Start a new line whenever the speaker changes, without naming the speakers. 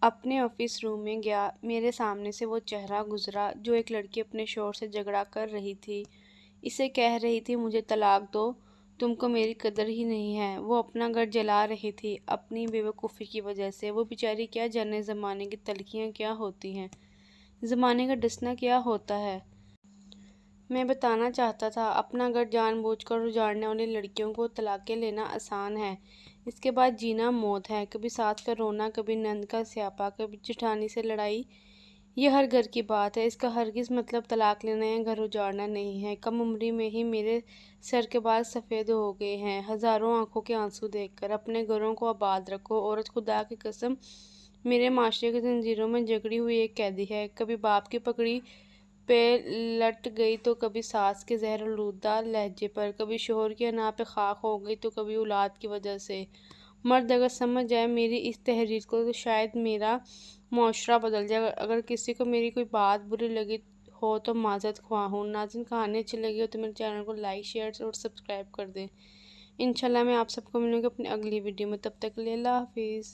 अपने office room में गया। मेरे सामने से वो चेहरा गुजरा जो एक लड़की अपने शोहर से झगड़ा कर रही थी। इसे कह रही थी मुझे तलाक दो, तुमको मेरी कदर ही नहीं है। वो अपना घर जला रही थी अपनी बेवकूफ़ी की वजह से। वो बेचारी क्या जाने ज़माने की तलखियाँ क्या होती हैं, ज़माने का डसना क्या होता है। मैं बताना चाहता था अपना घर जानबूझकर उजाड़ने वाली लड़कियों को तलाक़ें लेना आसान है, इसके बाद जीना मौत है। कभी सास का रोना, कभी नंद का स्यापा, कभी जेठानी से लड़ाई। ये हर घर की बात है। इसका हरगिज़ मतलब तलाक लेना या घर उजाड़ना नहीं है। कम उम्री में ही मेरे सर के बाल सफ़ेद हो गए हैं हज़ारों आंखों के आंसू देखकर। अपने घरों को आबाद रखो। औरत खुदा की कसम मेरे माशरे की जंजीरों में जकड़ी हुई एक कैदी है। कभी बाप की पकड़ी पे लट गई तो कभी सास के ज़हर-आलूदा लहजे पर, कभी शोहर की अना पे खाक हो गई तो कभी औलाद की वजह से। मर्द अगर समझ जाए मेरी इस तहरीर को तो शायद मेरा मुआशरा बदल जाए। अगर किसी को मेरी कोई बात बुरी लगी हो तो माज़रत ख़्वाह हूँ। नाज़रीन, कहानी अच्छी लगी हो तो मेरे चैनल को लाइक, शेयर और सब्सक्राइब कर दें। इंशाल्लाह मैं आप सबको मिलूँगी अपनी अगली वीडियो में। तब तक के लिए अल्लाह हाफ़िज़।